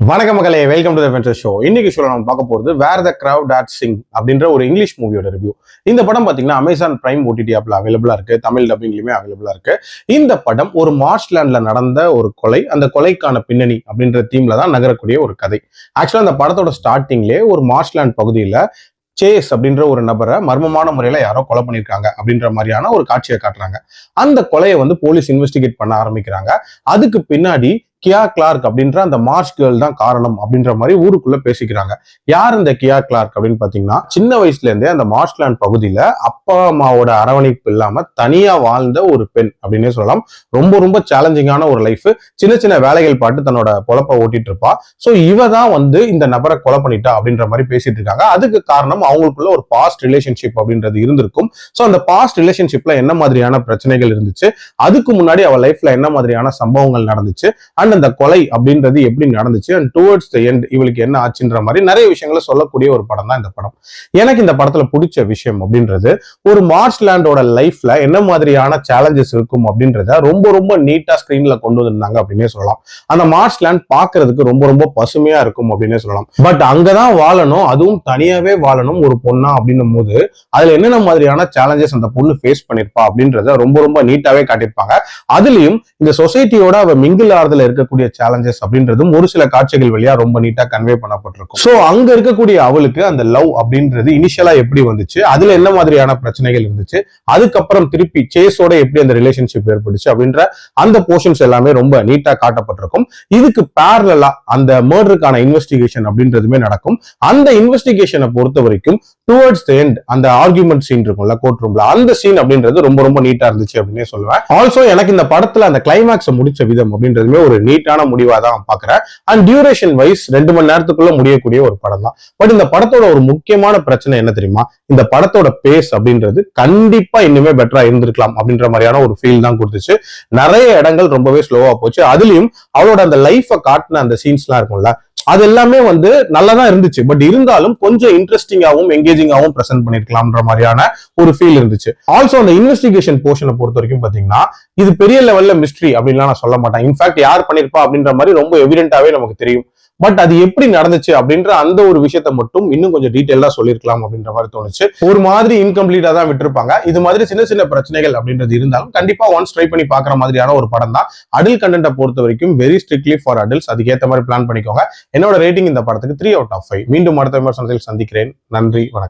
வணக்க மக்களே, welcome to the venture show. இன்னைக்கு ஷோல நம்ம பார்க்க போறது வேர் த கிரவுட் டாட் சிங் அப்படின்ற ஒரு இங்கிலீஷ் மூவியோட ரிவ்யூ. இந்த படம் பாத்தீங்கன்னா அமேசான் பிரைம் ஓடிடி ஆப்ல அவைலபிளா இருக்கு, தமிழ் டப்பிங்லயுமே அவைலபிளா இருக்கு. இந்த படம் ஒரு மார்ஷ்லாண்ட்ல நடந்த ஒரு கொலை, அந்த கொலைக்கான பின்னணி அப்படின்ற தீம்ல தான் நகரக்கூடிய ஒரு கதை. ஆக்சுவலா அந்த படத்தோட ஸ்டார்டிங்லேயே ஒரு மார்ஷ்லாண்ட் பகுதியில சேஸ் அப்படின்ற ஒரு நபரை மர்மமான முறையில யாரோ கொலை பண்ணிருக்காங்க அப்படின்ற மாதிரியான ஒரு காட்சியை காட்டுறாங்க. அந்த கொலையை போலீஸ் இன்வெஸ்டிகேட் பண்ண ஆரம்பிக்கிறாங்க. அதுக்கு பின்னாடி கியா கிளார்க் அப்படின்ற அந்த மார்ஷ் கேர்ள் தான் காரணம் அப்படின்ற மாதிரி ஊருக்குள்ள பேசிக்கிறாங்க. யார் இந்த கியா கிளார்க் அப்படின்னு பாத்தீங்கன்னா, சின்ன வயசுல இருந்தே அந்த மார்ஷ்லாண்ட் பகுதியில அப்பா அம்மாவோட அரவணைப்பு இல்லாம தனியா வாழ்ந்த ஒரு பெண் அப்படின்னே சொல்லலாம். ரொம்ப ரொம்ப சேலஞ்சிங்கான ஒரு லைஃப். சின்ன சின்ன வேலைகள் பாட்டு தன்னோட பொழப்ப ஓட்டிட்டு இருப்பா. சோ இவ தான் இந்த நபரை கொலை பண்ணிட்டா அப்படின்ற மாதிரி பேசிட்டு இருக்காங்க. அதுக்கு காரணம் அவங்களுக்குள்ள ஒரு பாஸ்ட் ரிலேஷன்ஷிப் அப்படின்றது இருந்திருக்கும். சோ அந்த பாஸ்ட் ரிலேஷன்ஷிப்ல என்ன மாதிரியான பிரச்சனைகள் இருந்துச்சு, அதுக்கு முன்னாடி அவ லைஃப்ல என்ன மாதிரியான சம்பவங்கள் நடந்துச்சு, அந்த கொலை அப்படின்றது எப்படி நடந்துச்சு, அண்ட் டுவர்ட்ஸ் தி எண்ட் இவளுக்கு என்ன ஆச்சுன்ற மாதிரி நிறைய விஷயங்களை சொல்லக்கூடிய ஒரு படம் தான் இந்த படம். எனக்கு இந்த படத்துல பிடிச்ச விஷயம் அப்படின்றது, ஒரு மார்ஷ்லாண்டோட லைஃப்ல என்ன மாதிரியான சேலஞ்சஸ் இருக்கும் அப்படின்றத ரொம்ப ரொம்ப நீட்டா ஸ்கிரீன்ல கொண்டு வந்திருந்தாங்க அப்படின்னே சொல்லலாம். அந்த மார்ஷ்லாண்ட் பாக்குறதுக்கு ரொம்ப ரொம்ப பசுமையா இருக்கும் அப்படின்னே சொல்லலாம். பட் அங்கதான் வாழணும், அதுவும் தனியாவே வாழணும் ஒரு பொண்ணா அப்படின்னும் போது அதுல என்னென்ன மாதிரியான சேலஞ்சஸ் அந்த பொண்ணு ஃபேஸ் பண்ணிருப்பா அப்படின்றத ரொம்ப ரொம்ப நீட்டாவே காட்டியிருப்பாங்க. அதுலயும் இந்த சொசைட்டியோட அவ மிங்கிள் ஆறுதல இருக்கக்கூடிய சேலஞ்சஸ் அப்படின்றதும் ஒரு சில காட்சிகள் வழியா ரொம்ப நீட்டா கன்வே பண்ணப்பட்டிருக்கும். சோ அங்க இருக்கக்கூடிய அவளுக்கு அந்த லவ் அப்படின்றது இனிஷியலா எப்படி வந்துச்சு, அதுல என்ன மாதிரியான பிரச்சனைகள் இருந்துச்சு, அதுக்கப்புறம் திருப்பி சேஸோட எப்படி அந்த ரிலேஷன்ஷிப் ஏற்பட்டுச்சு அப்படின்ற அந்த போர்ஷன்ஸ் எல்லாமே ரொம்ப நீட்டா காட்டப்பட்டிருக்கும். இதுக்கு பேரலா அந்த மர்டருக்கான இன்வெஸ்டிகேஷன் அப்படின்றதுமே நடக்கும். அந்த இன்வெஸ்டிகேஷனை பொறுத்த வரைக்கும் டுவர்ட்ஸ் தி எண்ட் அந்த ஆர்குமெண்ட் சீன் இருக்கும்ல கோர்ட் ரூம்ல, அந்த சீன் அப்படின்றது ரொம்ப ரொம்ப நீட்டா இருந்துச்சு அப்படின்னு சொல்லுவேன். ஆல்சோ எனக்கு இந்த படத்துல அந்த கிளைமேக்ஸ் முடிச்ச விதம் அப்படின்றதுமே ஒரு நீட்டான முடிவா தான் பாக்குறேன். அண்ட் டியூரேஷன் வைஸ் 2 மணி நேரத்துக்குள்ள முடியக்கூடிய ஒரு படம் தான். பட் இந்த படத்தோட ஒரு முக்கியமான பிரச்சனை என்ன தெரியுமா, இந்த படத்தோட பேஸ் அப்படின்றது கண்டிப்பா இன்னுமே பெட்டரா இருந்திருக்கலாம் அப்படின்ற மாதிரியான ஒரு ஃபீல் தான் கொடுத்துச்சு. நிறைய இடங்கள் ரொம்பவே ஸ்லோவா போச்சு. அதுலயும் அவளோட அந்த லைஃபை காட்டின அந்த சீன்ஸ் எல்லாம் இருக்கும்ல, அது எல்லாமே நல்லதான் இருந்துச்சு. பட் இருந்தாலும் கொஞ்சம் இன்ட்ரெஸ்டிங்காவும் எங்கேஜிங்காவும் பிரசன்ட் பண்ணிருக்கலாம்ன்ற மாதிரியான ஒரு ஃபீல் இருந்துச்சு. ஆல்சோ அந்த இன்வெஸ்டிகேஷன் போர்ஷனை பொறுத்த வரைக்கும் பாத்தீங்கன்னா, இது பெரிய லெவல்ல மிஸ்ட்ரி அப்படின்லாம் நான் சொல்ல மாட்டேன். இன்ஃபேக்ட் யார் பண்ணிருப்பா அப்படின்ற மாதிரி ரொம்ப எவிடென்டாவே நமக்கு தெரியும். பட் அது எப்படி நடந்துச்சு அப்படின்ற அந்த ஒரு விஷயத்த மட்டும் இன்னும் கொஞ்சம் டீடைலா சொல்லிருக்கலாம் அப்படின்ற மாதிரி தோணுச்சு. ஒரு மாதிரி இன்கம்ப்ளீட்டா தான் விட்டுருப்பாங்க. இது மாதிரி சின்ன சின்ன பிரச்சனைகள் அப்படின்றது இருந்தாலும் கண்டிப்பா ஒன்ஸ் ட்ரை பண்ணி பாக்குற மாதிரியான ஒரு படம் தான். அடல்ட் கண்டென்ட்டை பொறுத்த வரைக்கும் வெரி ஸ்ட்ரிக்ட்லி ஃபார் அடல்ட்ஸ். அதுக்கேற்ற மாதிரி பிளான் பண்ணிக்கோங்க. என்னோட ரேட்டிங் இந்த படத்துக்கு 3 out of 5. மீண்டும் அடுத்த விமர்சனத்தில் சந்திக்கிறேன். நன்றி, வணக்கம்.